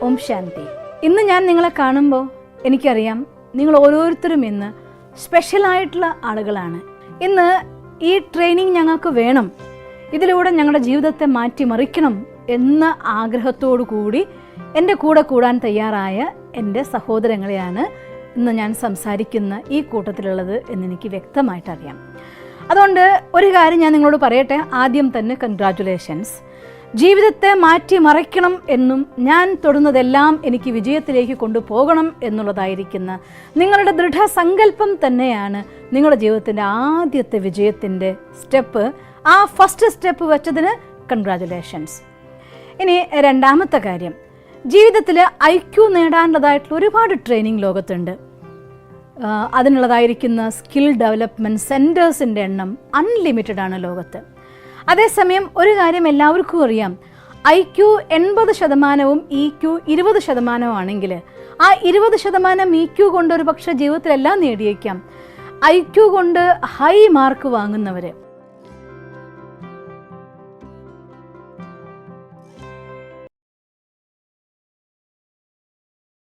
ഓം ശാന്തി. ഇന്ന് ഞാൻ നിങ്ങളെ കാണുമ്പോൾ എനിക്കറിയാം നിങ്ങൾ ഓരോരുത്തരും ഇന്ന് സ്പെഷ്യലായിട്ടുള്ള ആളുകളാണ്. ഇന്ന് ഈ ട്രെയിനിങ് ഞങ്ങൾക്ക് വേണം, ഇതിലൂടെ ഞങ്ങളുടെ ജീവിതത്തെ മാറ്റിമറിക്കണം എന്ന ആഗ്രഹത്തോടു കൂടി എൻ്റെ കൂടെ കൂടാൻ തയ്യാറായ എൻ്റെ സഹോദരങ്ങളെയാണ് ഇന്ന് ഞാൻ സംസാരിക്കുന്ന ഈ കൂട്ടത്തിലുള്ളത് എന്നെനിക്ക് വ്യക്തമായിട്ടറിയാം. അതുകൊണ്ട് ഒരു കാര്യം ഞാൻ നിങ്ങളോട് പറയട്ടെ. ആദ്യം തന്നെ കൺഗ്രാറ്റുലേഷൻസ്. ജീവിതത്തെ മാറ്റിമറിക്കണം എന്നും ഞാൻ തൊടുന്നതെല്ലാം എനിക്ക് വിജയത്തിലേക്ക് കൊണ്ടുപോകണം എന്നുള്ളതായിരിക്കുന്ന നിങ്ങളുടെ ദൃഢസങ്കല്പം തന്നെയാണ് നിങ്ങളുടെ ജീവിതത്തിൻ്റെ ആദ്യത്തെ വിജയത്തിൻ്റെ സ്റ്റെപ്പ്. ആ ഫസ്റ്റ് സ്റ്റെപ്പ് വെച്ചതിന് കൺഗ്രാറ്റുലേഷൻസ്. ഇനി രണ്ടാമത്തെ കാര്യം, ജീവിതത്തിൽ IQ നേടാനുള്ളതായിട്ടുള്ള ഒരുപാട് ട്രെയിനിങ് ലോകത്തുണ്ട്. അതിനുള്ളതായിരിക്കുന്ന സ്കിൽ ഡെവലപ്മെൻറ്റ് സെൻറ്റേഴ്സിൻ്റെ എണ്ണം അൺലിമിറ്റഡ് ആണ് ലോകത്ത്. അതേസമയം ഒരു കാര്യം എല്ലാവർക്കും അറിയാം, IQ 80%വും EQ 20% ആണെങ്കിൽ ആ 20% EQ കൊണ്ട് ഒരു പക്ഷേ ജീവിതത്തിലെല്ലാം നേടിയേക്കാം. IQ കൊണ്ട് ഹൈ മാർക്ക് വാങ്ങുന്നവർ